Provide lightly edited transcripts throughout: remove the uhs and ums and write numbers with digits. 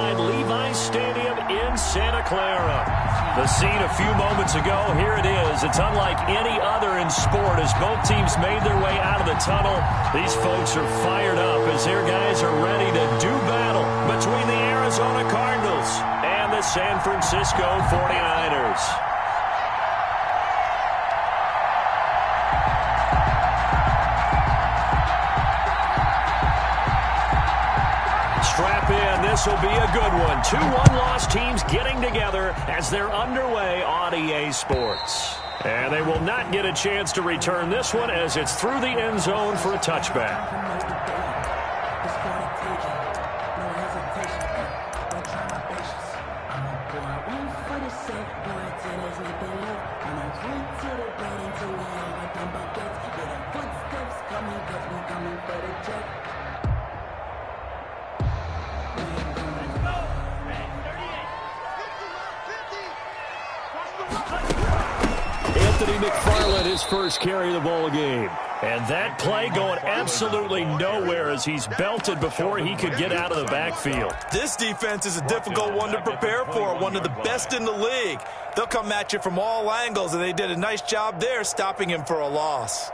inside Levi's Stadium in Santa Clara. The scene a few moments ago, here it is. It's unlike any other in sport as both teams made their way out of the tunnel. These folks are fired up as their guys are ready to do battle between the Arizona Cardinals and the San Francisco 49ers. Strap in. This will be a good one. Two one-loss teams getting together as they're underway on EA Sports. And they will not get a chance to return this one as it's through the end zone for a touchback. McFarland his first carry of the ball game. And that play going absolutely nowhere as he's belted before he could get out of the backfield. This defense is a difficult one to prepare for, one of the best in the league. They'll come at you from all angles, and they did a nice job there stopping him for a loss.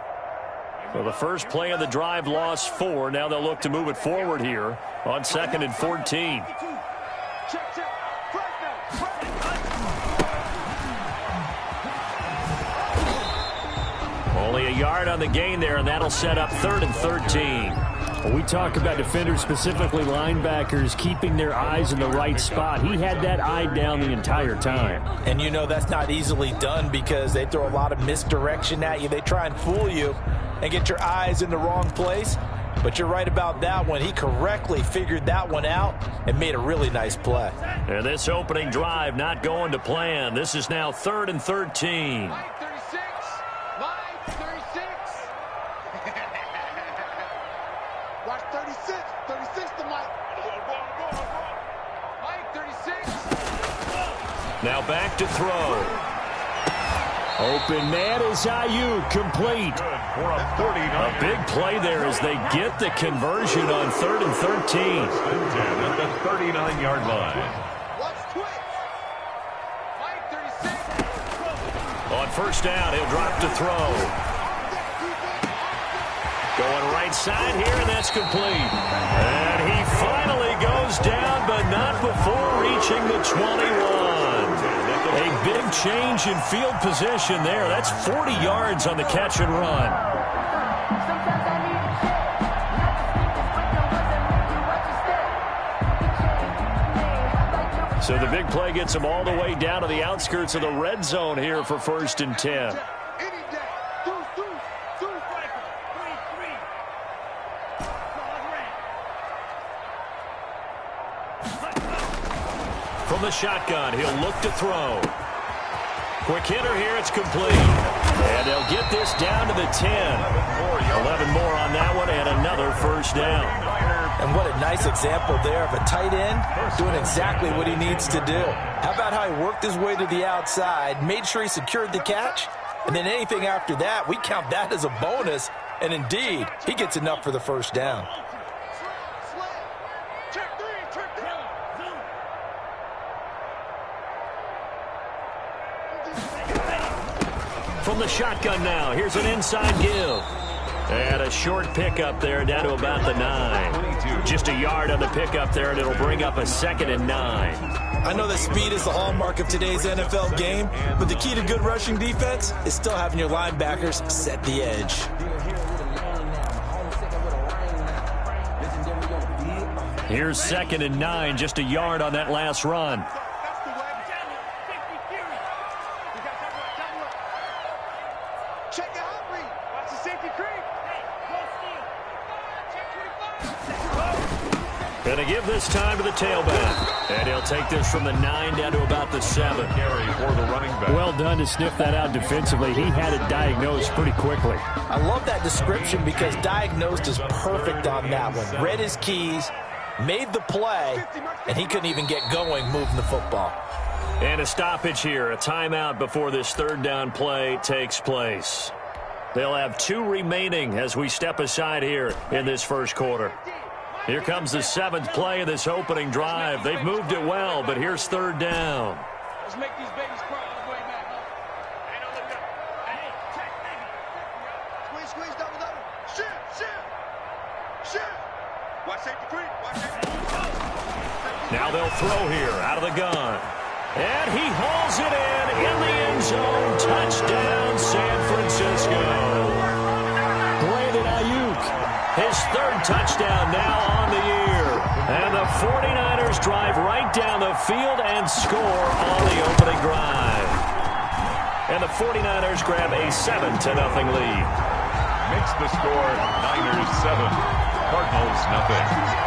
Well, the first play of the drive lost 4. Now they'll look to move it forward here on 2nd and 14. Only a yard on the gain there, and that'll set up 3rd and 13. Well, we talk about defenders, specifically linebackers, keeping their eyes in the right spot. He had that eye down the entire time. And you know that's not easily done because they throw a lot of misdirection at you. They try and fool you and get your eyes in the wrong place. But you're right about that one. He correctly figured that one out and made a really nice play. And this opening drive not going to plan. This is now 3rd and 13. Now back to throw. Open man is Ayuk, complete. A big play there as they get the conversion on 3rd and 13. At the 39-yard line. On first down, he'll drop to throw. Going right side here, and that's complete. And he finally goes down, but not before reaching the 21. A big change in field position there. That's 40 yards on the catch and run. So the big play gets him all the way down to the outskirts of the red zone here for 1st and 10. From the shotgun, he'll look to throw. Quick hitter here, it's complete. And they'll get this down to the 10. 11 more on that one, and another first down. And what a nice example there of a tight end doing exactly what he needs to do. How about how he worked his way to the outside, made sure he secured the catch, and then anything after that, we count that as a bonus. And indeed, he gets enough for the first down. From the shotgun now, here's an inside give. And a short pickup there down to about the 9. Just a yard on the pickup there, and it'll bring up a 2nd and 9. I know that speed is the hallmark of today's NFL game, but the key to good rushing defense is still having your linebackers set the edge. Here's 2nd and 9, just a yard on that last run. Going to give this time to the tailback. And he'll take this from the 9 down to about the 7. Carry for the running back. Well done to sniff that out defensively. He had it diagnosed pretty quickly. I love that description because diagnosed is perfect on that one. Read his keys, made the play, and he couldn't even get going moving the football. And a stoppage here, a timeout before this 3rd down play takes place. They'll have 2 remaining as we step aside here in this first quarter. Here comes the 7th play of this opening drive. They've moved it well, but here's 3rd down. Let's make these babies cry all the way back. Hey, no, look up. Hey, check, nigga. Squeeze, double. Shoot. Watch safety creep. Now they'll throw here out of the gun. And he hauls it in the end zone. Touchdown, San Francisco. Brandon Ayuk, his 3rd touchdown now on the year. And the 49ers drive right down the field and score on the opening drive. And the 49ers grab a 7-0 lead. Makes the score Niners 7, Cardinals nothing.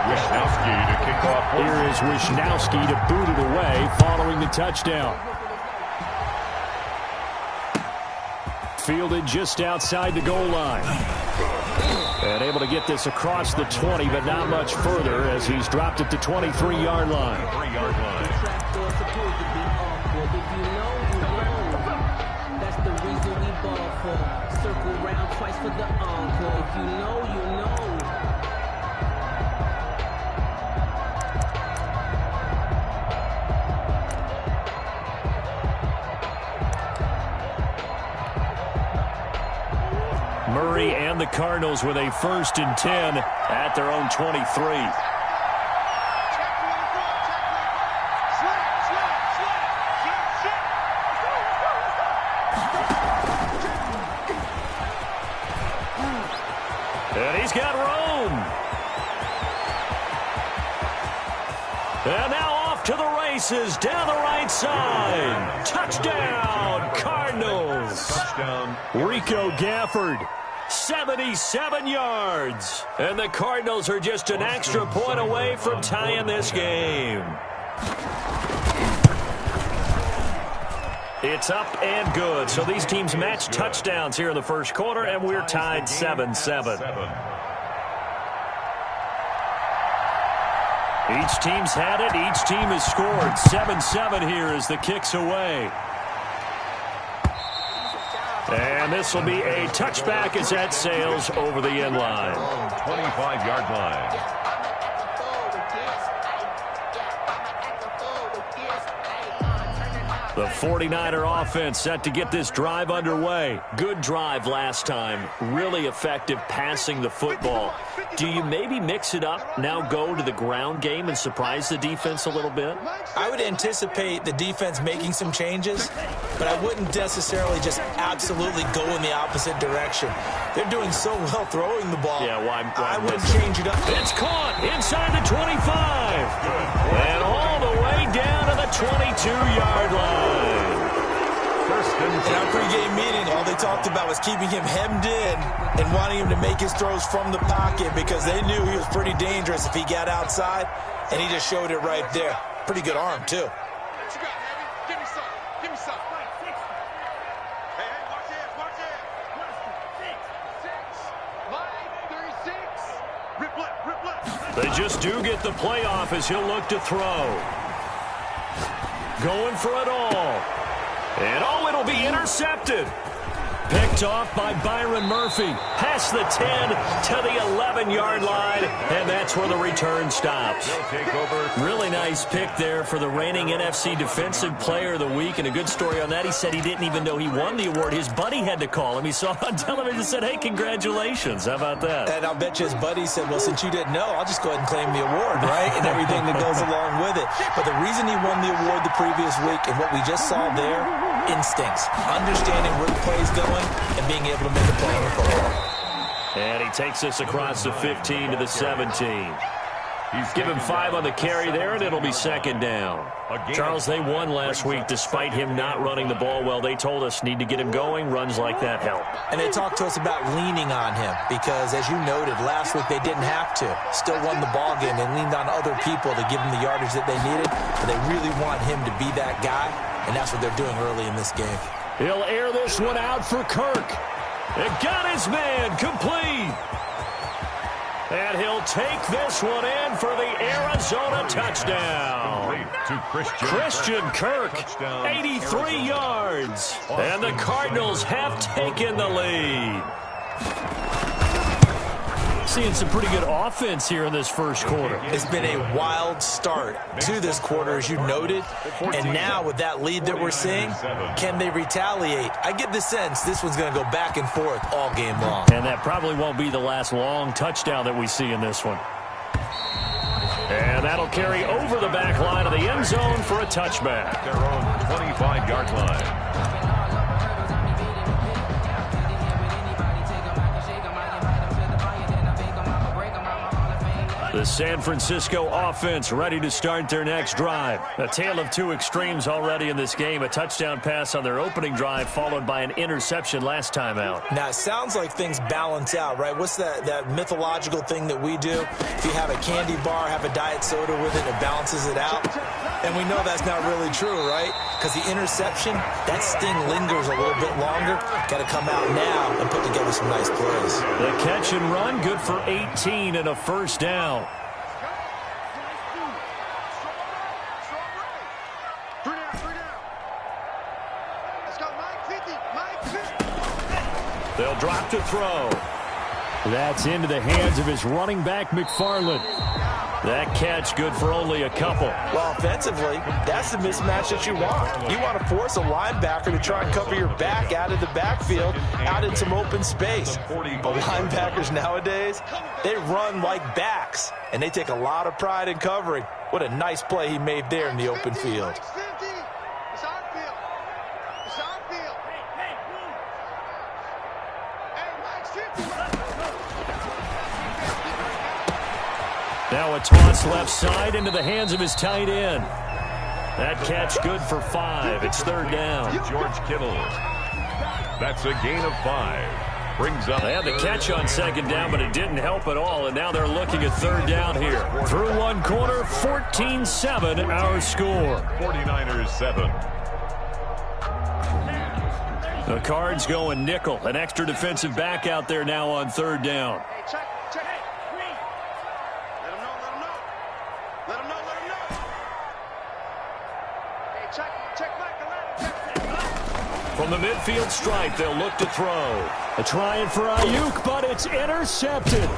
Wishnowsky to kick off. Here is Wishnowsky to boot it away following the touchdown. Fielded just outside the goal line. And able to get this across the 20, but not much further as he's dropped it to 23-yard line. 3-yard line. That's the reason we ball for. Circle round twice for the encore. If you know, you know. Murray and the Cardinals with a 1st and 10 at their own 23. And he's got room. And now off to the races down the right side. Touchdown, Cardinals. Touchdown. Rico Gafford, 77 yards. And the Cardinals are just an extra point away from tying this game. It's up and good. So these teams match touchdowns here in the first quarter, and we're tied 7-7. Each team's had it. Each team has scored. 7-7 here as the kick's away. And this will be a touchback as that sails over the end line. 25-yard line. The 49er offense set to get this drive underway. Good drive last time. Really effective passing the football. Do you maybe mix it up, now go to the ground game and surprise the defense a little bit? I would anticipate the defense making some changes, but I wouldn't necessarily just absolutely go in the opposite direction. They're doing so well throwing the ball. Yeah, why I wouldn't change it up. It's caught inside the 25. And all the way down to the 22-yard line. In our pregame meeting, all they talked about was keeping him hemmed in and wanting him to make his throws from the pocket because they knew he was pretty dangerous if he got outside, and he just showed it right there. Pretty good arm, too. What you got, Heavy? Give me some. Hey, watch this. Rip left. They just do get the playoff as he'll look to throw. Going for it all. And it'll be intercepted. Picked off by Byron Murphy. Past the 10 to the 11-yard line, and that's where the return stops. Really nice pick there for the reigning NFC Defensive Player of the Week, and a good story on that. He said he didn't even know he won the award. His buddy had to call him. He saw it on television and said, hey, congratulations. How about that? And I'll bet you his buddy said, well, since you didn't know, I'll just go ahead and claim the award, right? And everything that goes along with it. But the reason he won the award the previous week and what we just saw there, instincts, understanding where the play's going, and being able to make a play on the football. And he takes this across the 15 to the 17. He's given 5 on the carry there, and it'll be second down. Charles, they won last week despite him not running the ball well. They told us need to get him going. Runs like that help. And they talked to us about leaning on him because, as you noted, last week they didn't have to. Still won the ball game. They leaned on other people to give them the yardage that they needed. But they really want him to be that guy, and that's what they're doing early in this game. He'll air this one out for Kirk. It got his man complete. And he'll take this one in for the Arizona touchdown. Christian Kirk, 83 yards. And the Cardinals have taken the lead. Seeing some pretty good offense here in this first quarter. It's been a wild start to this quarter, as you noted. And now with that lead that we're seeing, can they retaliate? I get the sense this one's going to go back and forth all game long. And that probably won't be the last long touchdown that we see in this one. And that'll carry over the back line of the end zone for a touchback. Their own 25-yard line. The San Francisco offense ready to start their next drive. A tale of two extremes already in this game. A touchdown pass on their opening drive followed by an interception last time out. Now, it sounds like things balance out, right? What's that mythological thing that we do? If you have a candy bar, have a diet soda with it, it balances it out. And we know that's not really true, right? Because the interception, that sting lingers a little bit longer. Got to come out now and put together some nice plays. The catch and run, good for 18 and a first down. They'll drop to throw. That's into the hands of his running back, McFarland. That catch good for only a couple. Well, offensively, that's the mismatch that you want. You want to force a linebacker to try and cover your back out of the backfield, out in some open space. But linebackers nowadays, they run like backs, and they take a lot of pride in covering. What a nice play he made there in the open field. Now a toss left side into the hands of his tight end. That catch good for 5. It's third down. George Kittle. That's a gain of 5. Brings up. They had the catch on second down, but it didn't help at all, and now they're looking at third down here. Through one quarter, 14-7 our score. 49ers 7. The Cards going nickel. An extra defensive back out there now on third down. From the midfield stripe, they'll look to throw. A trying for Ayuk, but it's intercepted.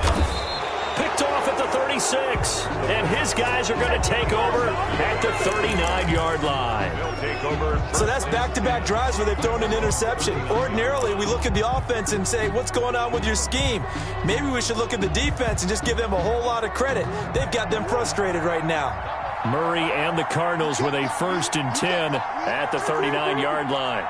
Picked off at the 36. And his guys are going to take over at the 39-yard line. So that's back-to-back drives where they've thrown an interception. Ordinarily, we look at the offense and say, what's going on with your scheme? Maybe we should look at the defense and just give them a whole lot of credit. They've got them frustrated right now. Murray and the Cardinals with a 1st and 10 at the 39-yard line.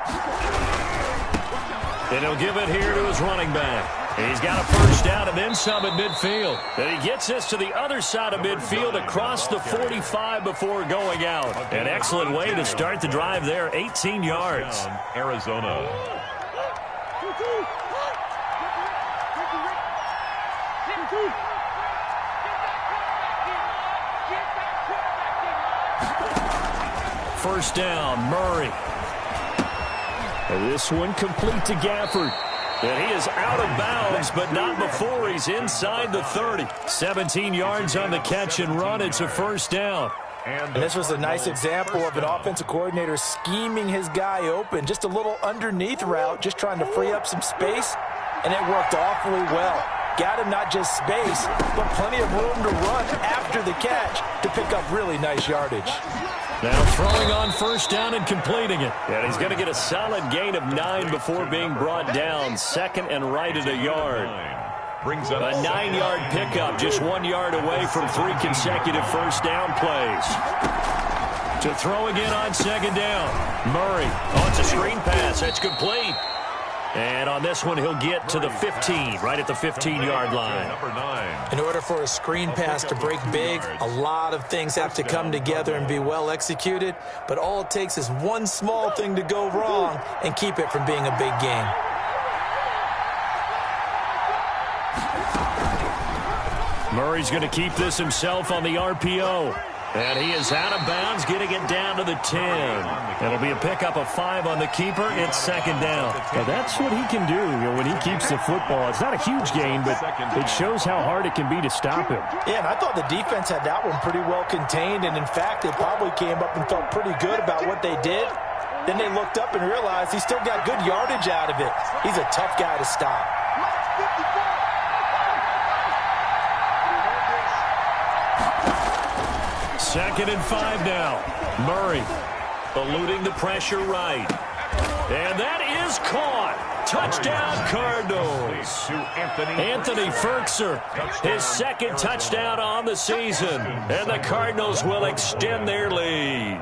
And he'll give it here to his running back. He's got a first down and then some at midfield. And he gets this to the other side of midfield across the 45 before going out. An excellent way to start the drive there, 18 yards. Arizona. First down, Murray. And this one complete to Gafford. And he is out of bounds, but not before he's inside the 30. 17 yards on the catch and run. It's a first down. And this was a nice example of an offensive coordinator scheming his guy open. Just a little underneath route, just trying to free up some space. And it worked awfully well. Got him not just space, but plenty of room to run after the catch to pick up really nice yardage. Now throwing on first down and completing it. And he's going to get a solid gain of 9 before being brought down. Second and right at a yard. Brings up a 9-yard pickup, just 1 yard away from 3 consecutive first down plays. To throw again on second down. Murray. Oh, it's a screen pass. That's complete. And on this one, he'll get to the 15, right at the 15-yard line. In order for a screen pass to break big, a lot of things have to come together and be well executed. But all it takes is one small thing to go wrong and keep it from being a big game. Murray's going to keep this himself on the RPO. And he is out of bounds, getting it down to the 10. It'll be a pickup of 5 on the keeper. It's second down. Well, that's what he can do when he keeps the football. It's not a huge gain, but it shows how hard it can be to stop him. Yeah, and I thought the defense had that one pretty well contained, and in fact, they probably came up and felt pretty good about what they did. Then they looked up and realized he still got good yardage out of it. He's a tough guy to stop. Second and 5 now. Murray eluding the pressure right. And that is caught. Touchdown, Cardinals. Anthony Ferkser, his second touchdown on the season. And the Cardinals will extend their lead.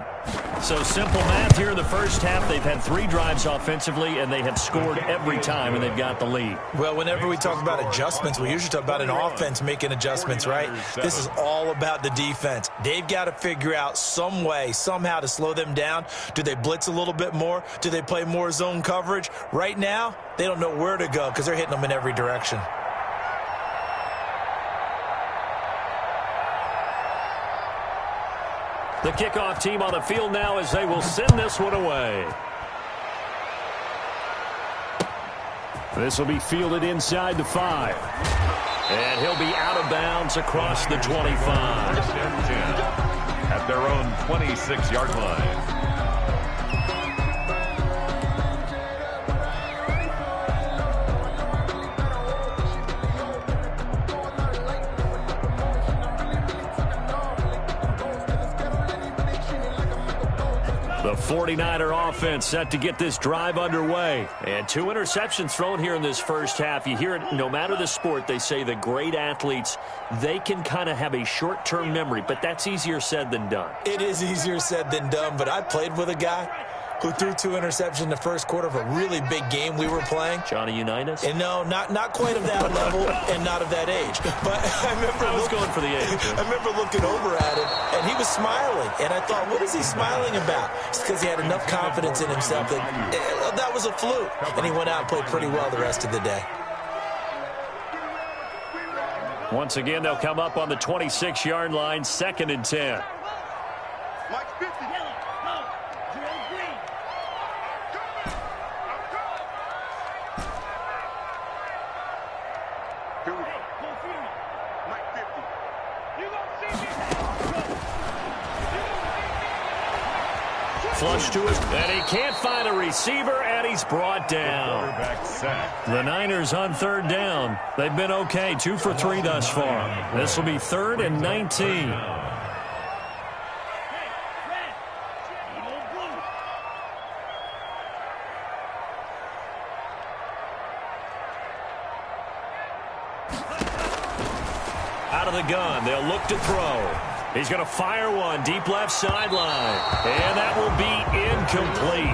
So simple math here in the first half. They've had 3 drives offensively, and they have scored every time, and they've got the lead. Well, whenever we talk about adjustments, we usually talk about an offense making adjustments, right? This is all about the defense. They've got to figure out some way, somehow to slow them down. Do they blitz a little bit more? Do they play more zone coverage? Right now, they don't know where to go because they're hitting them in every direction. The kickoff team on the field now as they will send this one away. This will be fielded inside the 5. And he'll be out of bounds across the 25. At their own 26-yard line. The 49er offense set to get this drive underway. And 2 interceptions thrown here in this first half. You hear it, no matter the sport, they say the great athletes, they can kind of have a short-term memory, but that's easier said than done. It is easier said than done, but I played with a guy who threw 2 interceptions in the first quarter of a really big game we were playing. Johnny Unitas? And no, not quite of that level and not of that age. But I was going for the age. I remember looking over at him, and he was smiling. And I thought, what is he smiling about? It's because he had enough confidence in himself that that was a fluke. And he went out and played pretty well the rest of the day. Once again, they'll come up on the 26-yard line, 2nd and 10. Mike 50. Flush to it, and he can't find a receiver, and he's brought down. The Niners on 3rd down. They've been okay, 2 for 3 thus far. This will be 3rd and 19. Out of the gun, they'll look to throw. He's going to fire one deep left sideline, and that will be incomplete.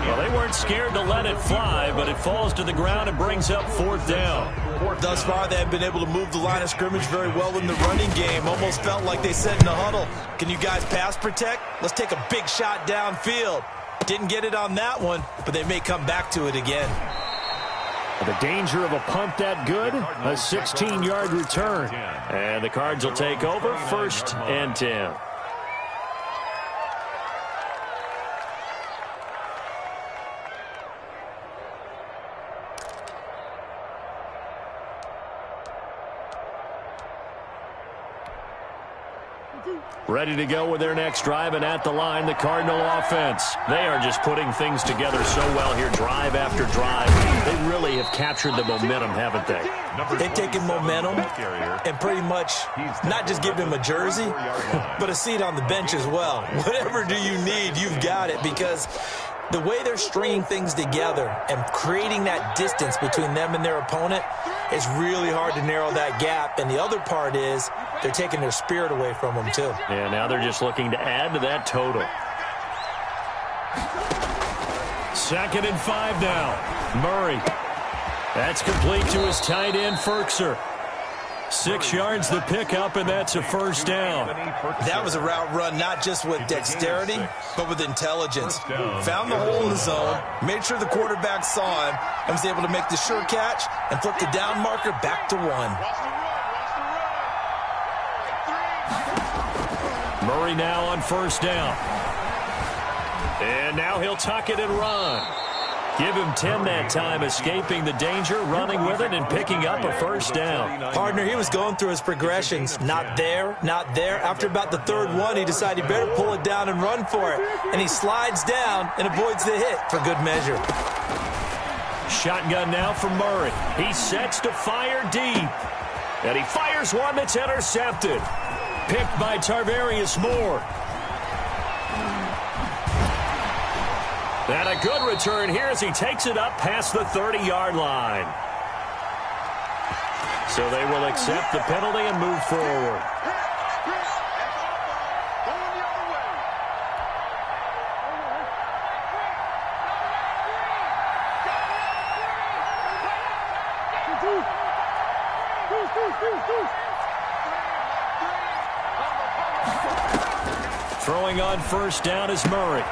Well, they weren't scared to let it fly, but it falls to the ground and brings up 4th down. Thus far, they have been able to move the line of scrimmage very well in the running game. Almost felt like they said in the huddle, can you guys pass protect? Let's take a big shot downfield. Didn't get it on that one, but they may come back to it again. The danger of a punt that good, a 16-yard return. And the Cards will take over, 1st and 10. Ready to go with their next drive, and at the line, the Cardinal offense. They are just putting things together so well here, drive after drive. They really have captured the momentum, haven't they? They've taken momentum and pretty much not just give him a jersey, but a seat on the bench as well. Whatever do you need, you've got it, because the way they're stringing things together and creating that distance between them and their opponent is really hard to narrow that gap. And the other part is they're taking their spirit away from them, too. Yeah, now they're just looking to add to that total. 2nd and 5 now. Murray. That's complete to his tight end, Ferkser. 6 yards the pickup, and that's a 1st down. That was a route run not just with dexterity, but with intelligence. Found the hole in the zone, made sure the quarterback saw him, and was able to make the sure catch and flip the down marker back to 1. Murray now on first down. And now he'll tuck it and run. Give him 10 that time, escaping the danger, running with it, and picking up a first down. Partner, he was going through his progressions. Not there, not there. After about the third one, he decided he better pull it down and run for it. And he slides down and avoids the hit for good measure. Shotgun now for Murray. He sets to fire deep. And he fires one that's intercepted. Picked by Tarvarius Moore. And a good return here as he takes it up past the 30-yard line. So they will accept the penalty and move forward. Throwing on first down is Murray.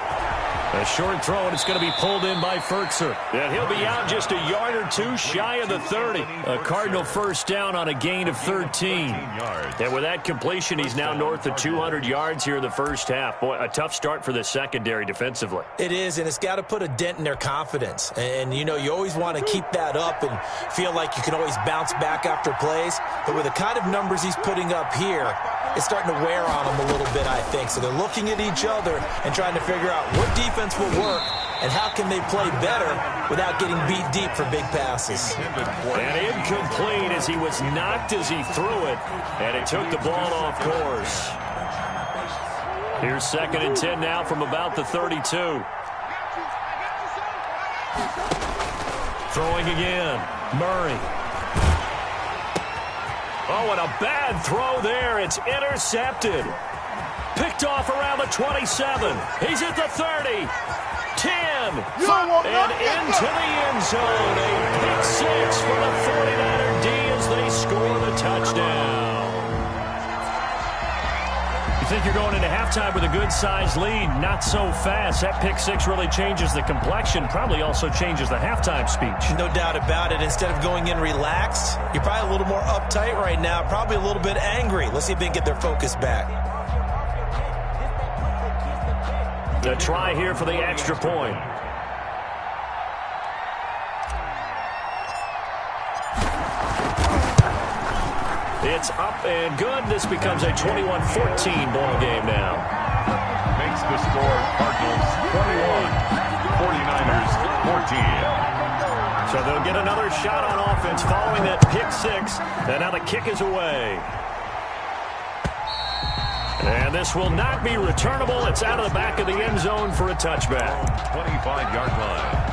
A short throw, and it's going to be pulled in by Ferkser. And he'll be out just a yard or two shy of the 30. A Cardinal first down on a gain of 13. And with that completion, he's now north of 200 yards here in the first half. Boy, a tough start for the secondary defensively. It is, and it's got to put a dent in their confidence. And, you know, you always want to keep that up and feel like you can always bounce back after plays. But with the kind of numbers he's putting up here, it's starting to wear on them a little bit, I think. So they're looking at each other and trying to figure out what defense will work and how can they play better without getting beat deep for big passes. And incomplete as he was knocked as he threw it, and it took the ball off course. Here's 2nd and 10 now from about the 32. Throwing again, Murray. Oh, and a bad throw there. It's intercepted. Picked off around the 27. He's at the 30. 10. And into the end zone. A pick six for the 49er D as they score the touchdown. You think you're going into halftime with a good-sized lead. Not so fast. That pick six really changes the complexion. Probably also changes the halftime speech. No doubt about it. Instead of going in relaxed, you're probably a little more uptight right now. Probably a little bit angry. Let's see if they can get their focus back. The try here for the extra point. It's up and good. This becomes a 21-14 ball game now. Makes the score Cardinals 21, 49ers 14. So they'll get another shot on offense following that pick six. And now the kick is away. And this will not be returnable. It's out of the back of the end zone for a touchback. 25-yard line.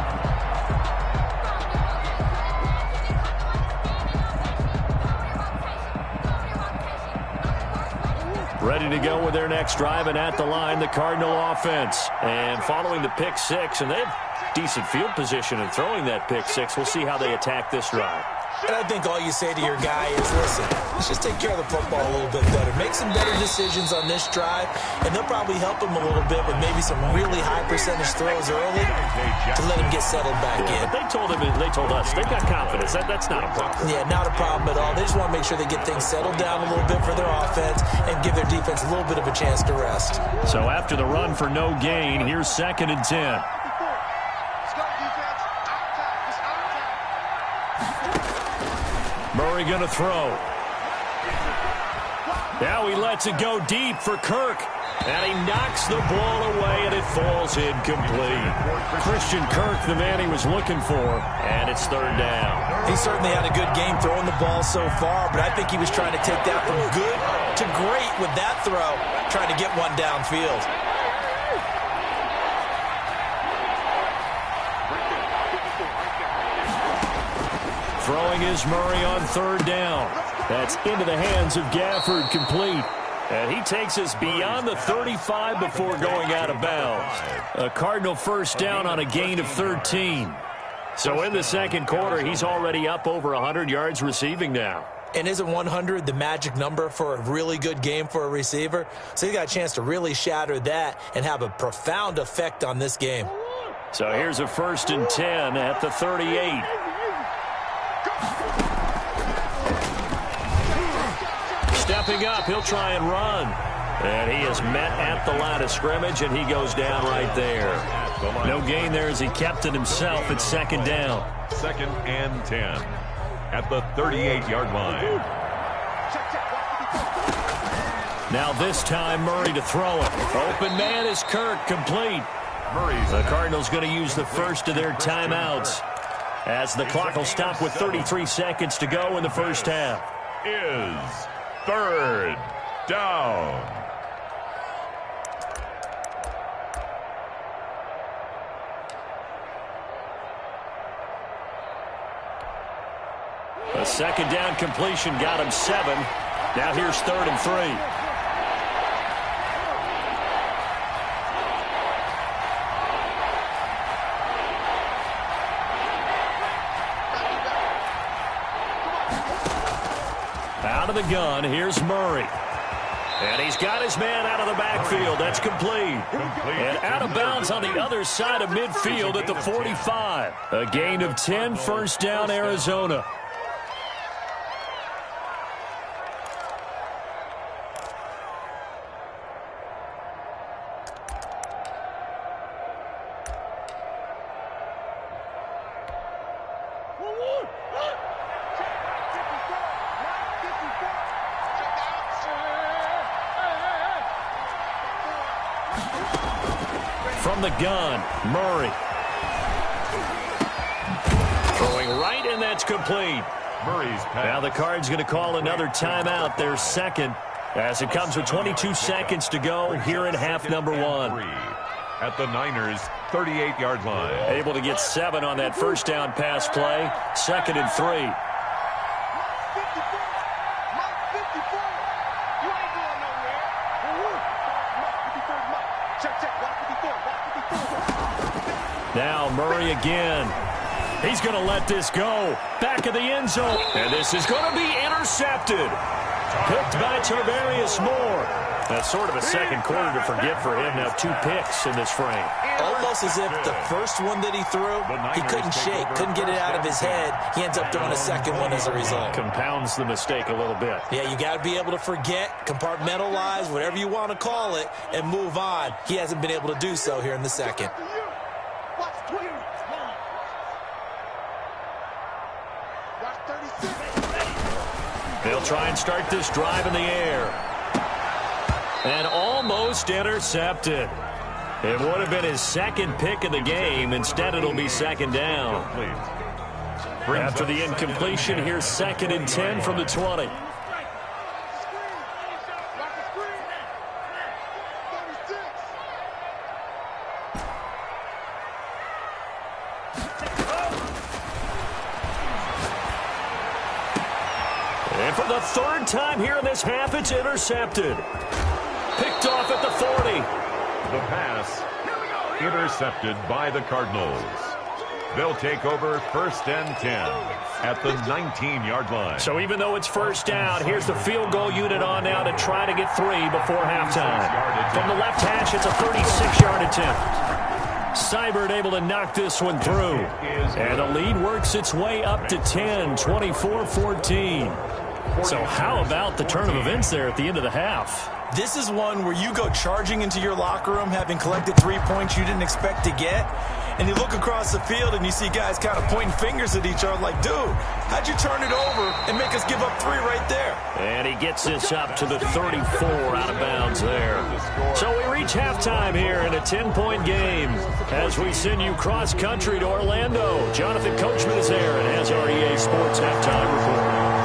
Ready to go with their next drive, and at the line, the Cardinal offense. And following the pick six, and they have decent field position in throwing that pick six. We'll see how they attack this drive. And I think all you say to your guy is, listen, let's just take care of the football a little bit better. Make some better decisions on this drive, and they'll probably help him a little bit with maybe some really high percentage throws early to let him get settled back in. But they told us, they've got confidence. That's not a problem. Yeah, not a problem at all. They just want to make sure they get things settled down a little bit for their offense and give their defense a little bit of a chance to rest. So after the run for no gain, here's 2nd and 10. Murray going to throw. Now he lets it go deep for Kirk. And he knocks the ball away, and it falls incomplete. Christian Kirk, the man he was looking for, and it's 3rd down. He certainly had a good game throwing the ball so far, but I think he was trying to take that from good to great with that throw, trying to get one downfield. Throwing is Murray on 3rd down. That's into the hands of Gafford, complete. And he takes us beyond the 35 before going out of bounds. A Cardinal first down on a gain of 13. So in the second quarter, he's already up over 100 yards receiving now. And isn't 100 the magic number for a really good game for a receiver? So he's got a chance to really shatter that and have a profound effect on this game. So here's a 1st and 10 at the 38. Stepping up, he'll try and run. And he is met at the line of scrimmage, and he goes down right there. No gain there as he kept it himself at second down. 2nd and 10 at the 38-yard line. Now this time Murray to throw it. Open man is Kirk, complete. The Cardinals going to use the first of their timeouts as the clock will stop with 33 seconds to go in the first half. Is 3rd down. A second down completion got him 7. Now here's 3rd and 3. Out of the gun, here's Murray. And he's got his man out of the backfield. That's complete. And out of bounds on the other side of midfield at the 45. A gain of 10, first down, Arizona. From the gun, Murray. Throwing right, and that's complete. Murray's pass. Now the Cards going to call another timeout, their second, as it comes with 22 seconds to go here in half number 1. At the Niners' 38-yard line. Able to get 7 on that first down pass play. 2nd and 3. Now Murray again. He's going to let this go. Back of the end zone. And this is going to be intercepted. Picked by Tarvarius Moore. That's sort of a second quarter to forget for him. Now 2 picks in this frame. Almost as if the first one that he threw, he couldn't shake, couldn't get it out of his head. He ends up throwing a second one as a result. Compounds the mistake a little bit. Yeah, you got to be able to forget, compartmentalize, whatever you want to call it, and move on. He hasn't been able to do so here in the second. They'll try and start this drive in the air. And almost intercepted. It would have been his second pick of the game. Instead, it'll be second down. After the incompletion, here's 2nd and 10 from the 20. And for the 3rd time here in this half, it's intercepted. Picked off at the 40. The pass intercepted by the Cardinals. They'll take over 1st and 10 at the 19-yard line. So even though it's first down, here's the field goal unit on now to try to get 3 before halftime. From the left hash, it's a 36-yard attempt. Seibert able to knock this one through. And the lead works its way up to 10, 24-14. So how about the turn of events there at the end of the half? This is one where you go charging into your locker room having collected 3 points you didn't expect to get, and you look across the field and you see guys kind of pointing fingers at each other like, dude, how'd you turn it over and make us give up 3 right there? And he gets this up to the 34 out of bounds there. So we reach halftime here in a 10-point game as we send you cross-country to Orlando. Jonathan Coachman is there and has our EA Sports halftime report.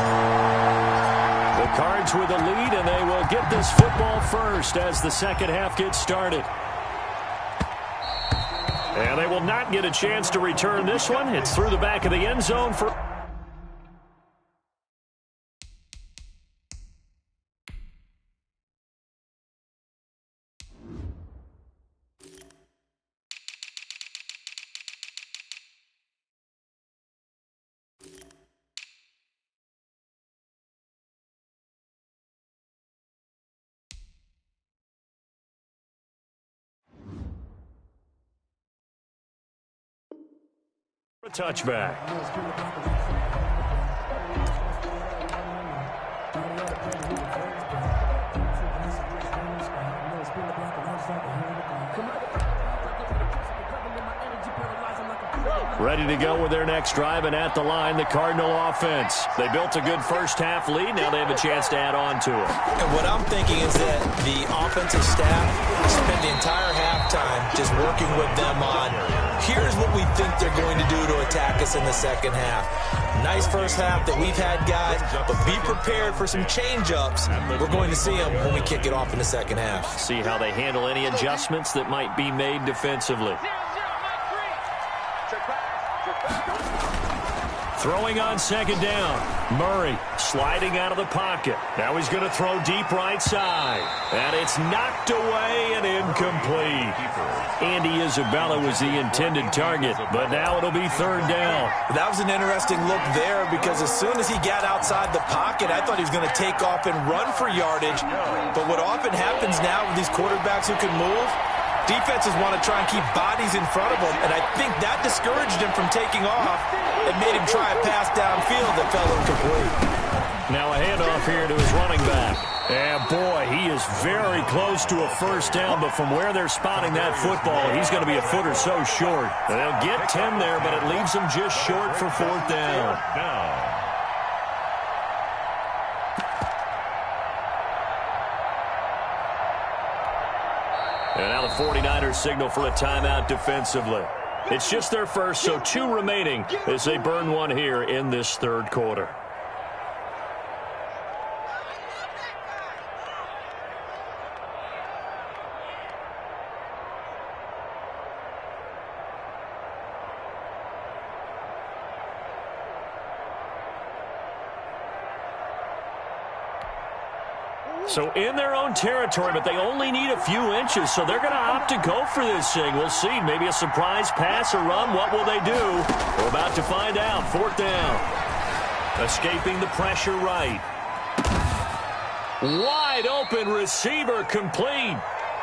The Cards with the lead, and they will get this football first as the second half gets started. And they will not get a chance to return this one. It's through the back of the end zone for... a touchback. Ready to go with their next drive, and at the line, the Cardinal offense. They built a good first-half lead. Now they have a chance to add on to it. And what I'm thinking is that the offensive staff spent the entire halftime just working with them on, here's what we think they're going to do to attack us in the second half. Nice first half that we've had, guys, but be prepared for some change-ups. We're going to see them when we kick it off in the second half. See how they handle any adjustments that might be made defensively. Throwing on second down. Murray sliding out of the pocket. Now he's going to throw deep right side. And it's knocked away and incomplete. Andy Isabella was the intended target, but now it'll be third down. That was an interesting look there because as soon as he got outside the pocket, I thought he was going to take off and run for yardage. But what often happens now with these quarterbacks who can move, defenses want to try and keep bodies in front of them, and I think that discouraged him from taking off and made him try a pass downfield that fell incomplete. Now a handoff here to his running back. And boy, he is very close to a first down, but from where they're spotting that football, he's going to be a foot or so short. They'll get 10 there, but it leaves them just short for fourth down. And now the 49ers signal for a timeout defensively. It's just their first, so 2 remaining as they burn one here in this third quarter. So in their own territory, but they only need a few inches, so they're going to opt to go for this thing. We'll see. Maybe a surprise pass or run. What will they do? We're about to find out. Fourth down. Escaping the pressure right. Wide open receiver complete.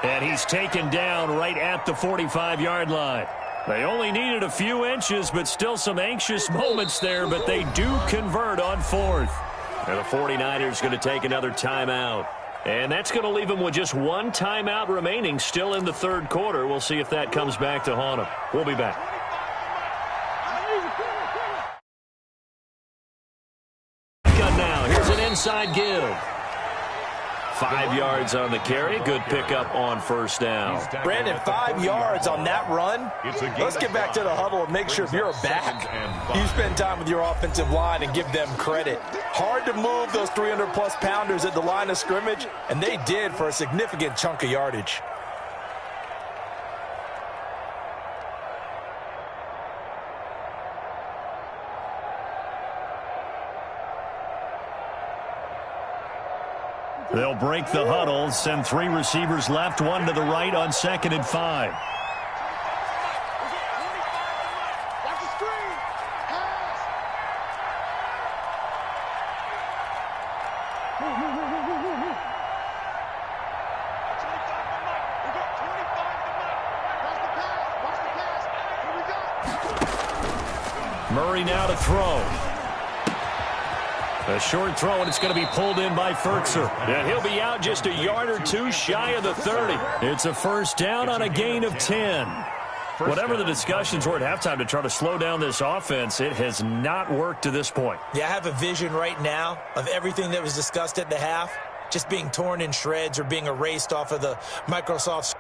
And he's taken down right at the 45-yard line. They only needed a few inches, but still some anxious moments there, but they do convert on fourth. And the 49ers going to take another timeout. And that's going to leave them with just one timeout remaining still in the third quarter. We'll see if that comes back to haunt them. We'll be back. Now, here's an inside give. 5 yards on the carry. Good pickup on first down. Brandon, 5 yards on that run. Let's get back to the huddle and make sure if you're a back, you spend time with your offensive line and give them credit. Hard to move those 300-plus pounders at the line of scrimmage, and they did for a significant chunk of yardage. They'll break the huddle, send 3 receivers left, 1 to the right on 2nd and 5. Murray now to throw. A short throw, and it's going to be pulled in by Ferkser. And he'll be out just a yard or 2 shy of the 30. It's a first down on a gain of 10. Whatever the discussions were at halftime to try to slow down this offense, it has not worked to this point. Yeah, I have a vision right now of everything that was discussed at the half just being torn in shreds or being erased off of the Microsoft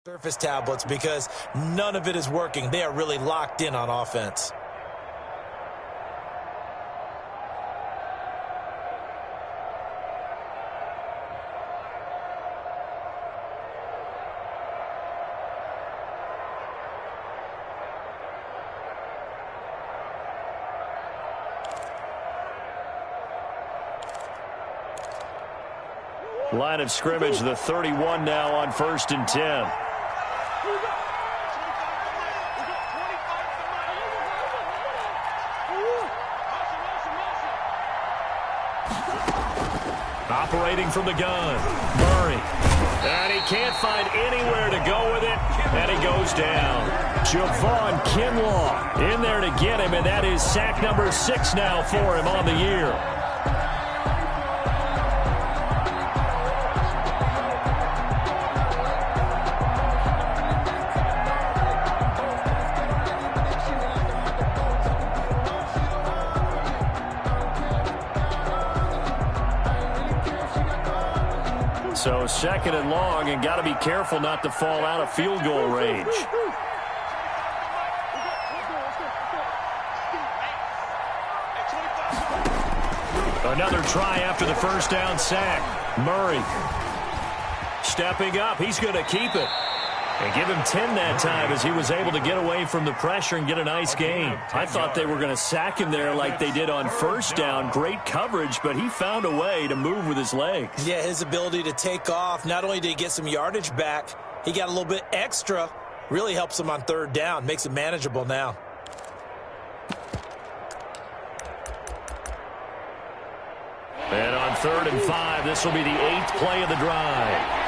Surface tablets because none of it is working. They are really locked in on offense. Line of scrimmage, the 31 now on 1st and 10. Operating from the gun, Murray. And he can't find anywhere to go with it, and he goes down. Javon Kinlaw in there to get him, and that is sack number 6 now for him on the year. So 2nd and long, and got to be careful not to fall out of field goal range. Another try after the first down sack. Murray stepping up. He's going to keep it. And give him 10 that time as he was able to get away from the pressure and get a nice gain. I thought they were going to sack him there like they did on first down. Great coverage, but he found a way to move with his legs. Yeah, his ability to take off, not only did he get some yardage back, he got a little bit extra. Really helps him on 3rd down, makes it manageable now. And on 3rd and 5, this will be the 8th play of the drive.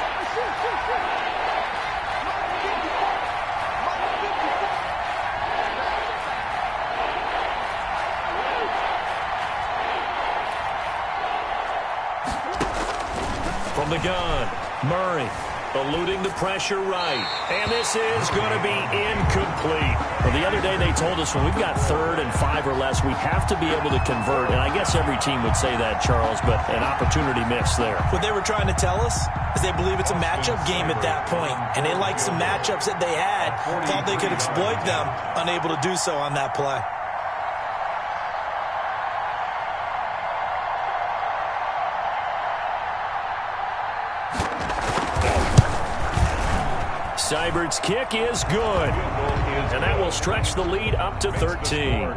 From the gun, Murray eluding the pressure right. And this is going to be incomplete. Well, the other day they told us when we've got 3rd and 5 or less, we have to be able to convert. And I guess every team would say that, Charles, but an opportunity missed there. What they were trying to tell us is they believe it's a matchup game at that point. And they liked some matchups that they had, thought they could exploit them, unable to do so on that play. Seibert's kick is good. And that will stretch the lead up to 13.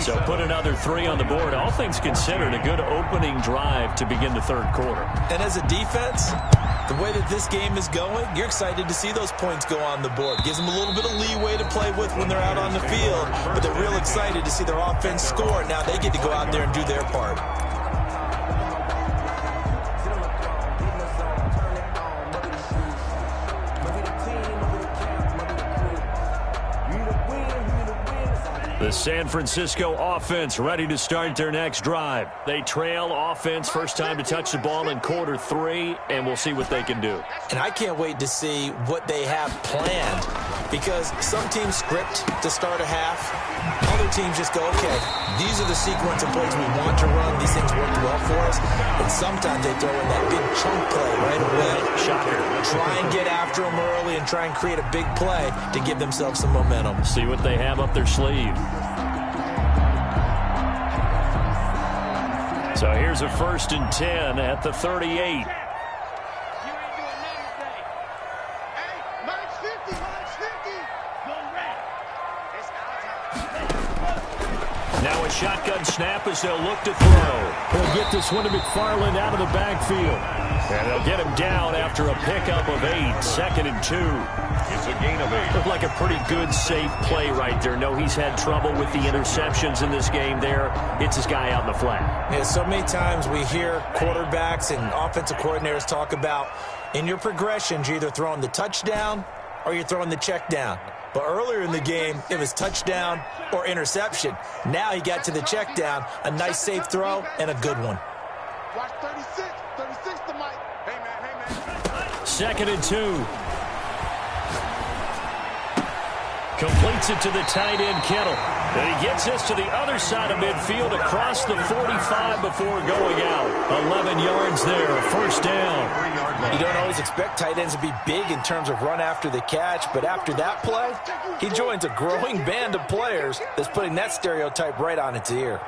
So put another 3 on the board. All things considered, a good opening drive to begin the 3rd quarter. And as a defense, the way that this game is going, you're excited to see those points go on the board. Gives them a little bit of leeway to play with when they're out on the field. But they're real excited to see their offense score. Now they get to go out there and do their part. The San Francisco offense ready to start their next drive. They trail offense, first time to touch the ball in quarter 3, and we'll see what they can do. And I can't wait to see what they have planned, because some teams script to start a half. Other teams just go, okay, these are the sequence of plays we want to run. These things worked well for us. And sometimes they throw in that big chunk play right away. Shocker. Try and get after them early and try and create a big play to give themselves some momentum. See what they have up their sleeve. So here's a 1st and 10 at the 38. Now a shotgun snap as they'll look to throw. He'll get this one to McFarland out of the backfield. And they'll get him down after a pickup of 8. 2nd and 2. It's a gain of 8. Looked like a pretty good, safe play right there. No, he's had trouble with the interceptions in this game there. Hits his guy out in the flat. Yeah, so many times we hear quarterbacks and offensive coordinators talk about in your progressions, you're either throwing the touchdown or you're throwing the check down. But earlier in the game, it was touchdown or interception. Now he got to the check down, a nice safe throw, and a good one. Watch 36. 36 to Mike. Hey, man. 2nd and 2. Completes it to the tight end, Kittle. And he gets this to the other side of midfield across the 45 before going out. 11 yards there, first down. You don't always expect tight ends to be big in terms of run after the catch, but after that play, he joins a growing band of players that's putting that stereotype right on its ear.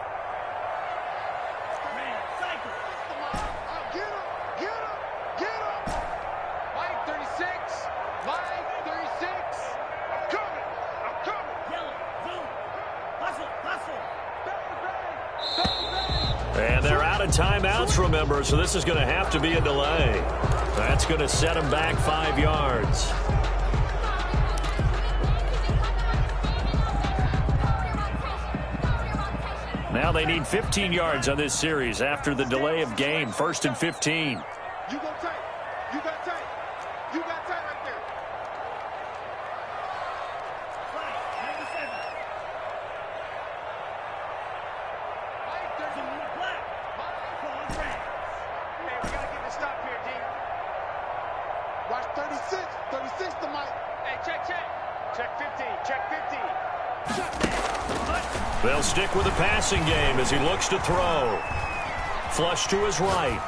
And they're out of timeouts, remember, so this is going to have to be a delay. That's going to set them back 5 yards. Now they need 15 yards on this series after the delay of game. 1st and 15. You go tight. You got tight. You got tight right there. Hey, we got to get the stop here, D. Watch 36. 36 to Mike. Hey, check. Check 15. Check 15. They'll stick with the passing game as he looks to throw. Flush to his right.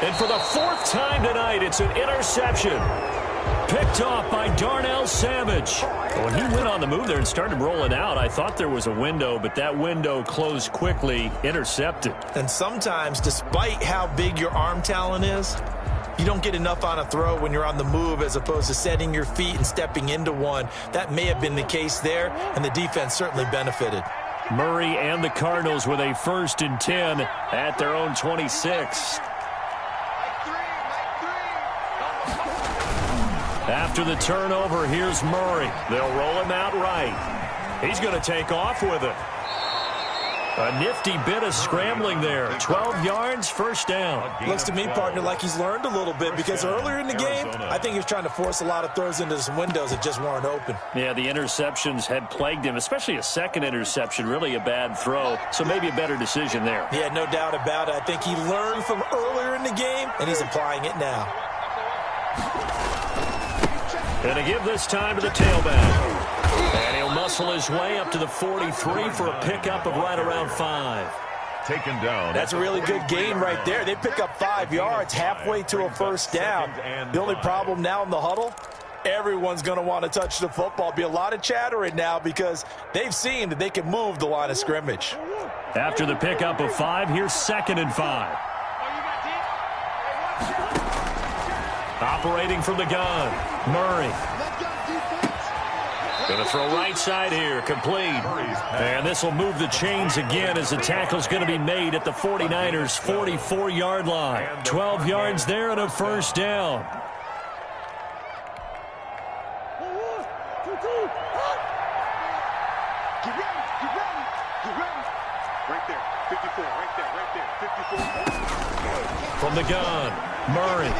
And for the 4th time tonight, it's an interception. Picked off by Darnell Savage. When he went on the move there and started rolling out, I thought there was a window, but that window closed quickly, intercepted. And sometimes, despite how big your arm talent is, you don't get enough on a throw when you're on the move as opposed to setting your feet and stepping into one. That may have been the case there, and the defense certainly benefited. Murray and the Cardinals with a 1st and 10 at their own 26. After the turnover, here's Murray. They'll roll him out right. He's going to take off with it. A nifty bit of scrambling there. 12 yards, first down. Looks to me, partner, like he's learned a little bit because earlier in the game, I think he was trying to force a lot of throws into some windows that just weren't open. Yeah, the interceptions had plagued him, especially a second interception, really a bad throw. So maybe a better decision there. Yeah, no doubt about it. I think he learned from earlier in the game, and he's applying it now. And to give this time to the tailback. And he'll muscle his way up to the 43 for a pickup of right around 5. Taken down. That's a really good gain right there. They pick up 5 yards halfway to a first down. The only problem now in the huddle, everyone's going to want to touch the football. Be a lot of chattering now because they've seen that they can move the line of scrimmage. After the pickup of 5, here's 2nd and 5. Operating from the gun, Murray. Going to throw right side here, complete. And this will move the chains again as the tackle's going to be made at the 49ers' 44-yard line. 12 yards there and a first down. Right there, 54, right there, 54. From the gun, Murray.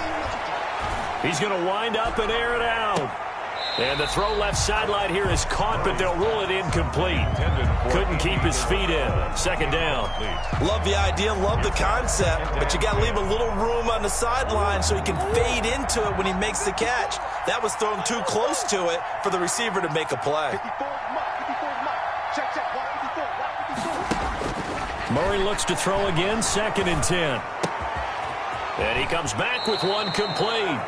He's going to wind up and air it out. And the throw left sideline here is caught, but they'll rule it incomplete. Couldn't keep his feet in. 2nd down. Love the idea, love the concept, but you got to leave a little room on the sideline so he can fade into it when he makes the catch. That was thrown too close to it for the receiver to make a play. Murray looks to throw again, 2nd and 10. And he comes back with one complete.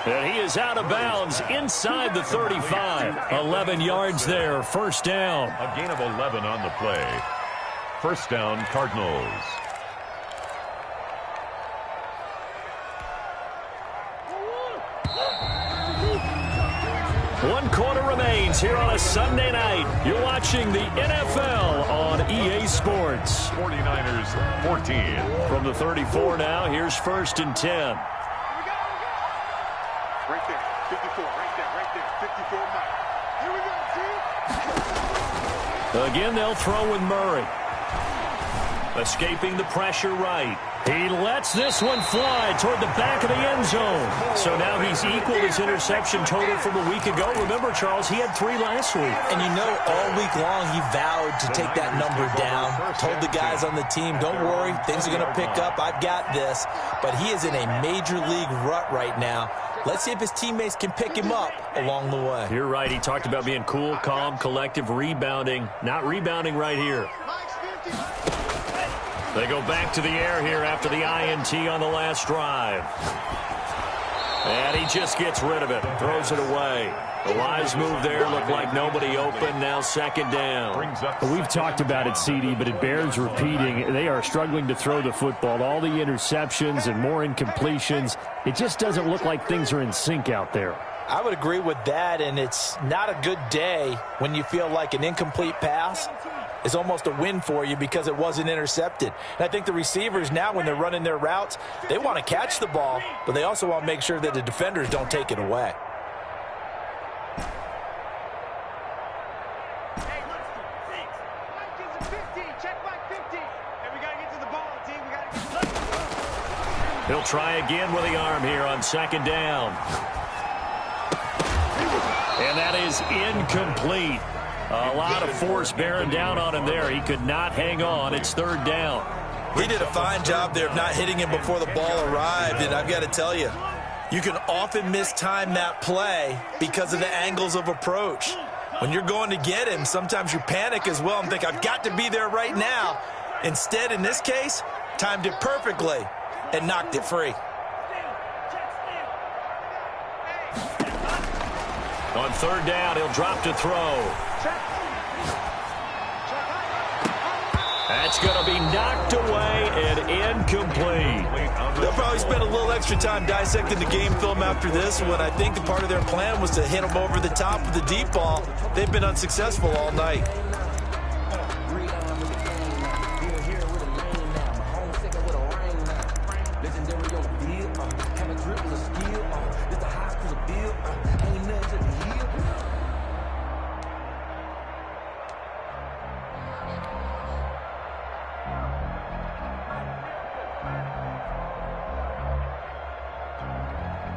And he is out of bounds inside the 35. 11 yards there, first down. A gain of 11 on the play. First down, Cardinals. One quarter remains here on a Sunday night. You're watching the NFL on EA Sports. 49ers 14. From the 34 now, here's 1st and 10. Right there, 54, right there, 54, Mike. Here we go, G. Again, they'll throw with Murray. Escaping the pressure right. He lets this one fly toward the back of the end zone. So now he's equaled his interception total from a week ago. Remember, Charles, he had 3 last week. And you know, all week long he vowed to take that number down. Told the guys on the team, don't worry, things are going to pick up. I've got this. But he is in a major league rut right now. Let's see if his teammates can pick him up along the way. You're right. He talked about being cool, calm, collective, rebounding. Not rebounding right here. They go back to the air here after the INT on the last drive. And he just gets rid of it. Throws it away. The wise move there. Looked like nobody open. Now second down. We've talked about it, CD, but it bears repeating. They are struggling to throw the football. All the interceptions and more incompletions. It just doesn't look like things are in sync out there. I would agree with that, and it's not a good day when you feel like an incomplete pass is almost a win for you because it wasn't intercepted. And I think the receivers now, when they're running their routes, they want to catch the ball, but they also want to make sure that the defenders don't take it away. He'll try again with the arm here on second down. And that is incomplete. A lot of force bearing down on him there. He could not hang on. It's third down. He did a fine job there of not hitting him before the ball arrived, and I've got to tell you, you can often mistime that play because of the angles of approach. When you're going to get him, sometimes you panic as well and think, I've got to be there right now. Instead, in this case, timed it perfectly and knocked it free. On third down, he'll drop to throw. That's going to be knocked away and incomplete. They'll probably spend a little extra time dissecting the game film after this one. I think part of their plan was to hit them over the top with the deep ball. They've been unsuccessful all night.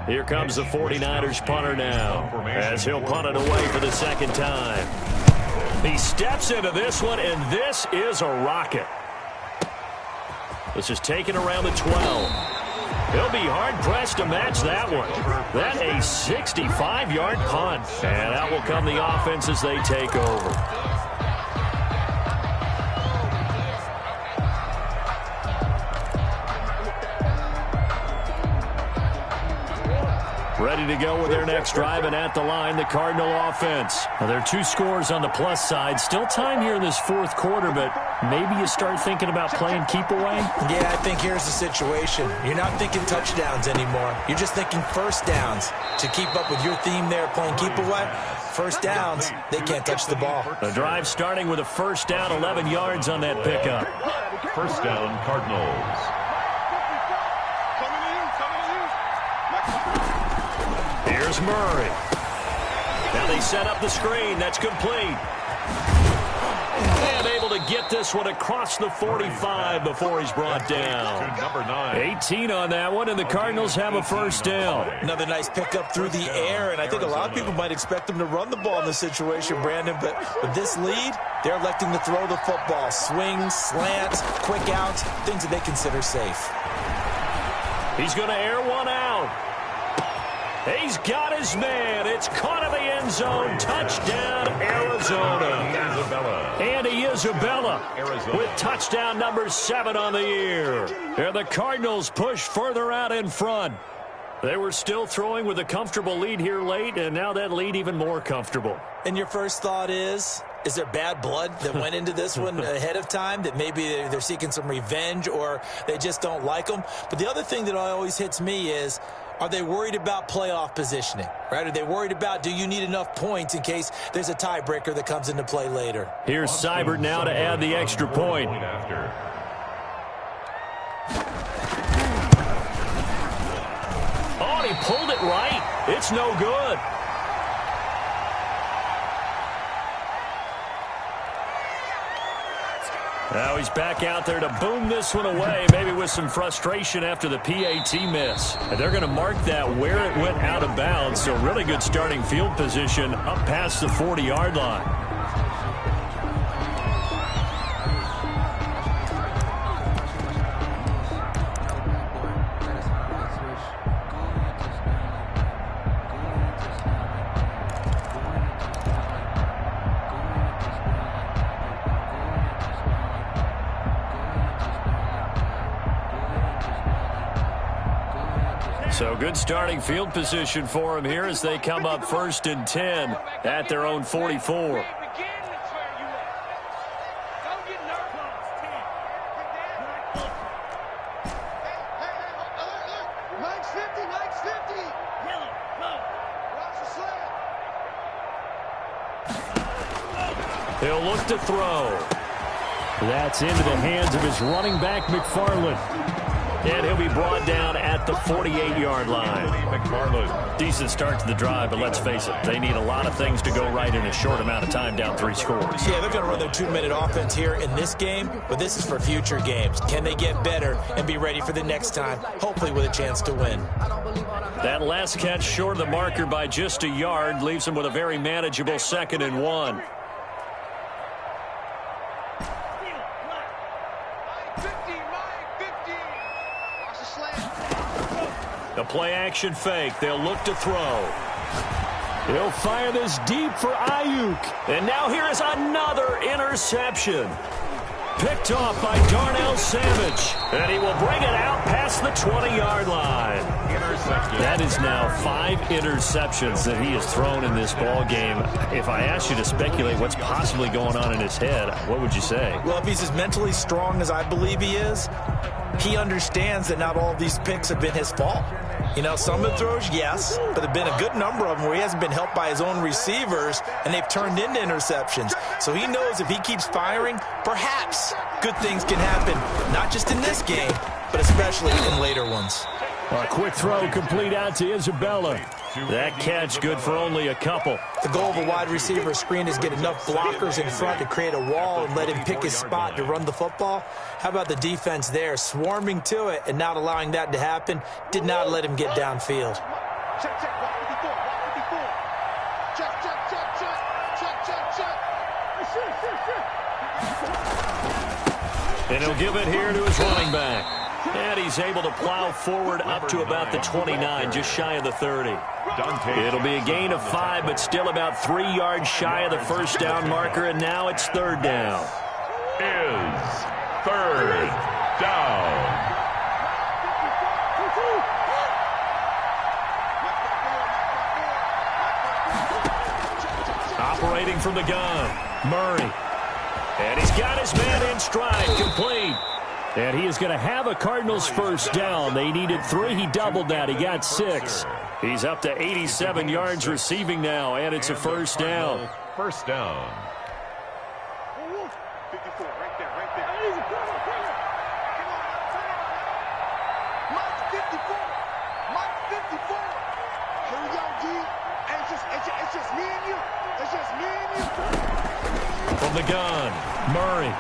Here comes the 49ers punter now, as he'll punt it away for the second time. He steps into this one, and this is a rocket. This is taken around the 12. He'll be hard-pressed to match that one. That a 65-yard punt. And out will come the offense as they take over. Ready to go with their next drive, and at the line, the Cardinal offense. Well, there are 2 scores on the plus side. Still time here in this fourth quarter, but maybe you start thinking about playing keep away? Yeah, I think here's the situation. You're not thinking touchdowns anymore. You're just thinking first downs. To keep up with your theme there, playing keep away, first downs, they can't touch the ball. The drive starting with a first down, 11 yards on that pickup. First down, Cardinals. Here's Murray. Now they set up the screen. That's complete. And able to get this one across the 45 before he's brought down. Number 9. 18 on that one, and the Cardinals have a first down. Another nice pickup through the air, and I think a lot of people might expect them to run the ball in this situation, Brandon, but with this lead, they're electing to throw the football. Swings, slants, quick outs, things that they consider safe. He's going to air one out. He's got his man. It's caught in the end zone. Touchdown, Arizona. Andy Isabella with touchdown number 7 on the year. And the Cardinals push further out in front. They were still throwing with a comfortable lead here late, and now that lead even more comfortable. And your first thought is there bad blood that went into this one ahead of time, that maybe they're seeking some revenge or they just don't like them? But the other thing that always hits me is, are they worried about playoff positioning, right? Are they worried about, do you need enough points in case there's a tiebreaker that comes into play later? Here's Seibert now to add the extra point. Oh, he pulled it right. It's no good. Now he's back out there to boom this one away, maybe with some frustration after the PAT miss. And they're going to mark that where it went out of bounds, so really good starting field position up past the 40-yard line. So good starting field position for him here as they come up 1st and 10 at their own 44. He'll look to throw. That's into the hands of his running back, McFarland. And he'll be brought down at the 48-yard line. Decent start to the drive, but let's face it, they need a lot of things to go right in a short amount of time, down 3 scores. Yeah, they're going to run their 2-minute offense here in this game, but this is for future games. Can they get better and be ready for the next time, hopefully with a chance to win? That last catch short of the marker by just a yard leaves them with a very manageable 2nd and 1. The play-action fake. They'll look to throw. He'll fire this deep for Ayuk. And now here is another interception. Picked off by Darnell Savage. And he will bring it out past the 20-yard line. Intercepted. That is now 5 interceptions that he has thrown in this ball game. If I asked you to speculate what's possibly going on in his head, what would you say? Well, if he's as mentally strong as I believe he is, he understands that not all of these picks have been his fault. You know, some of the throws, yes, but there have been a good number of them where he hasn't been helped by his own receivers, and they've turned into interceptions. So he knows if he keeps firing, perhaps good things can happen, not just in this game, but especially in later ones. A quick throw complete out to Isabella. That catch good for only a couple. The goal of a wide receiver screen is get enough blockers in front to create a wall and let him pick his spot to run the football. How about the defense there, swarming to it and not allowing that to happen? Did not let him get downfield. Check, check, walk 54, walk 54. Check, check, check, check, check, check, check. And he'll give it here to his running back. And he's able to plow forward up to about the 29, just shy of the 30. It'll be a gain of 5, but still about 3 yards shy of the first down marker, and now it's 3rd down. Is 3rd down. Operating from the gun, Murray. And he's got his man in stride, complete. And he is going to have a Cardinals first down. They needed 3. He doubled that. He got 6. He's up to 87 yards receiving now, and it's a first down. First down. 54, right there, right there. Mike 54. Mike 54. Here we go, G. It's just me and you. It's just me and you. From the gun, Murray.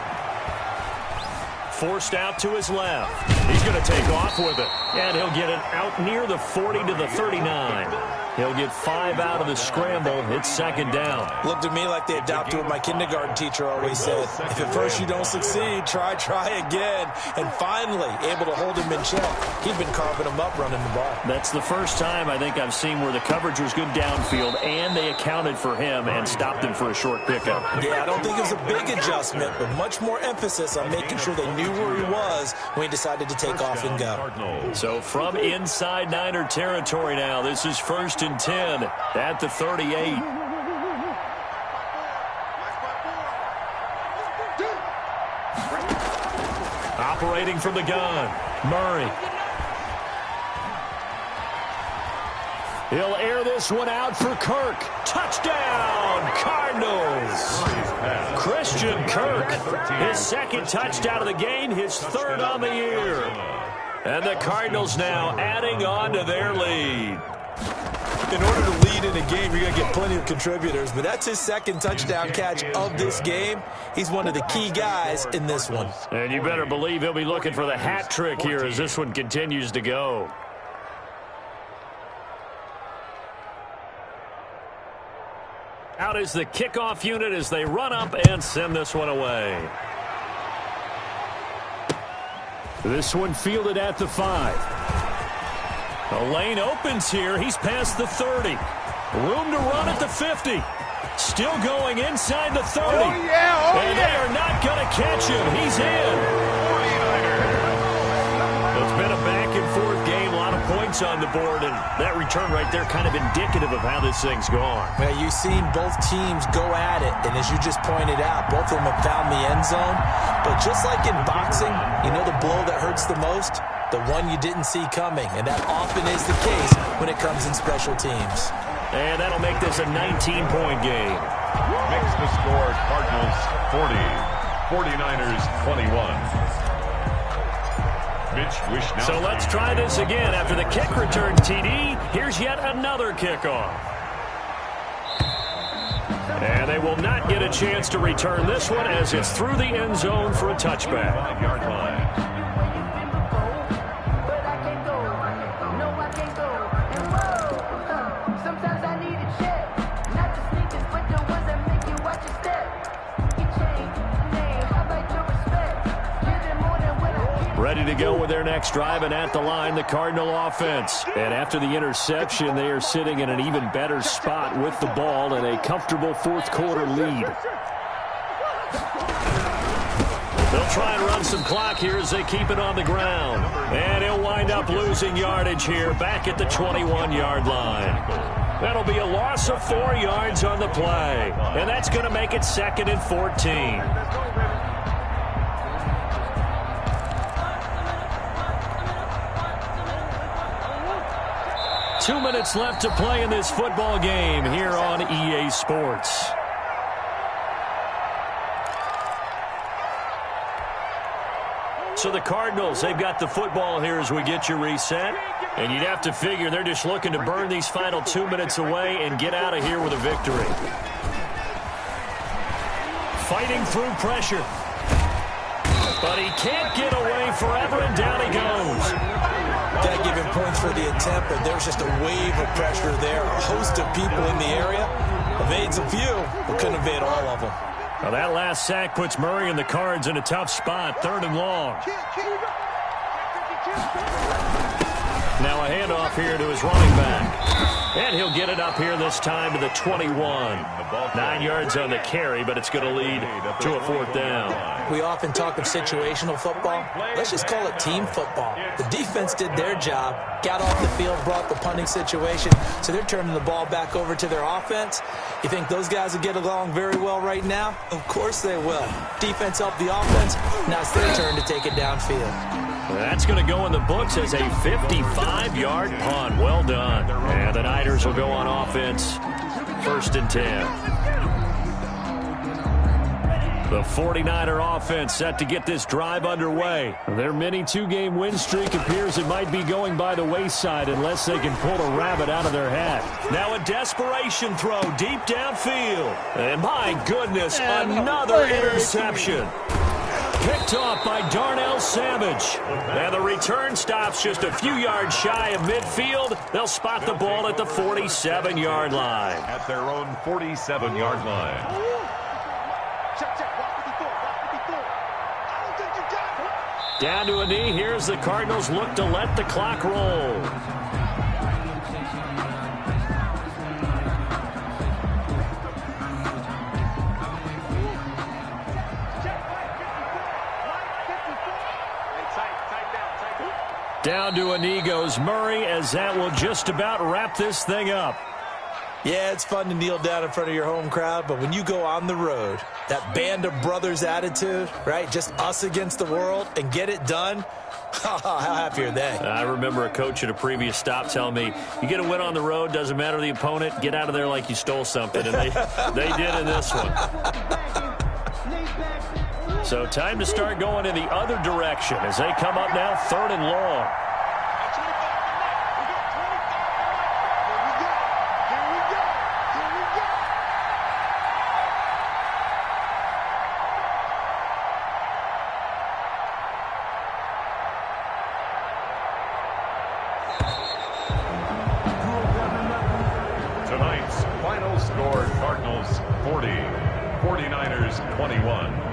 Forced out to his left. He's going to take off with it. And he'll get it out near the 40 to the 39. He'll get 5 out of the scramble. It's 2nd down. Looked to me like they adopted what my kindergarten teacher always said. If at first you don't succeed, try again. And finally, able to hold him in check. He'd been carving him up running the ball. That's the first time I think I've seen where the coverage was good downfield, and they accounted for him and stopped him for a short pickup. Yeah, I don't think it was a big adjustment, but much more emphasis on making sure they knew where he was when he decided to take off and go. So from inside Niner territory now, this is 1st and 10 at the 38. Operating from the gun, Murray. He'll air this one out for Kirk. Touchdown, Cardinals. Christian Kirk, his 2nd touchdown of the game, his 3rd on the year. And the Cardinals now adding on to their lead. In order to lead in a game, you're going to get plenty of contributors, but that's his second touchdown catch of this game. He's one of the key guys in this one. And you better believe he'll be looking for the hat trick here as this one continues to go. Out is the kickoff unit as they run up and send this one away. This one fielded at the 5. The lane opens here. He's past the 30. Room to run at the 50. Still going inside the 30. And they are not going to catch him. He's in. It's been a back-and-forth game. A lot of points on the board. And that return right there kind of indicative of how this thing's gone. Well, you've seen both teams go at it. And as you just pointed out, both of them have found the end zone. But just like in boxing, you know the blow that hurts the most? The one you didn't see coming, and that often is the case when it comes in special teams. And that'll make this a 19-point game. Makes the score Cardinals 40, 49ers 21. Mitch Wishnowsky. So let's try this again. After the kick return TD, here's yet another kickoff. And they will not get a chance to return this one as it's through the end zone for a touchback. 5-yard line. Ready to go with their next drive, and at the line, the Cardinal offense. And after the interception, they are sitting in an even better spot with the ball and a comfortable fourth-quarter lead. They'll try and run some clock here as they keep it on the ground. And he'll wind up losing yardage here back at the 21-yard line. That'll be a loss of 4 yards on the play. And that's going to make it 2nd and 14. 2 minutes left to play in this football game here on EA Sports. So the Cardinals, they've got the football here as we get you reset. And you'd have to figure they're just looking to burn these final 2 minutes away and get out of here with a victory. Fighting through pressure. But he can't get away forever, and down he goes. Got to give him points for the attempt, but there's just a wave of pressure there. A host of people in the area. Evades a few, but couldn't evade all of them. Well, that last sack puts Murray and the Cards in a tough spot, 3rd and long. Now a handoff here to his running back. And he'll get it up here this time to the 21. 9 yards on the carry, but it's going to lead to a 4th down. We often talk of situational football. Let's just call it team football. The defense did their job, got off the field, brought the punting situation, so they're turning the ball back over to their offense. You think those guys will get along very well right now? Of course they will. Defense helped the offense. Now it's their turn to take it downfield. That's going to go in the books as a 55-yard punt. Well done. And the Niners will go on offense. 1st and 10. The 49er offense set to get this drive underway. Their mini 2-game win streak appears it might be going by the wayside unless they can pull a rabbit out of their hat. Now a desperation throw deep downfield. And my goodness, another interception. Picked off by Darnell Savage. And the return stops just a few yards shy of midfield. They'll spot the ball at the 47-yard line. At their own 47-yard line. Down to a knee. Here's the Cardinals look to let the clock roll. Down to a knee goes Murray, as that will just about wrap this thing up. Yeah, it's fun to kneel down in front of your home crowd, but when you go on the road, that band of brothers attitude, right, just us against the world, and get it done, how happy are they? I remember a coach at a previous stop telling me, you get a win on the road, doesn't matter the opponent, get out of there like you stole something, and they did in this one. So time to start going in the other direction as they come up now 3rd and long. 40. 49ers 21.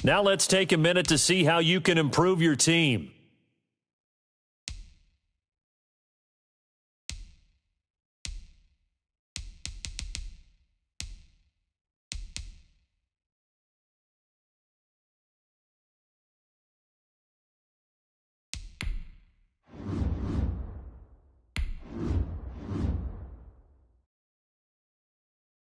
Now let's take a minute to see how you can improve your team.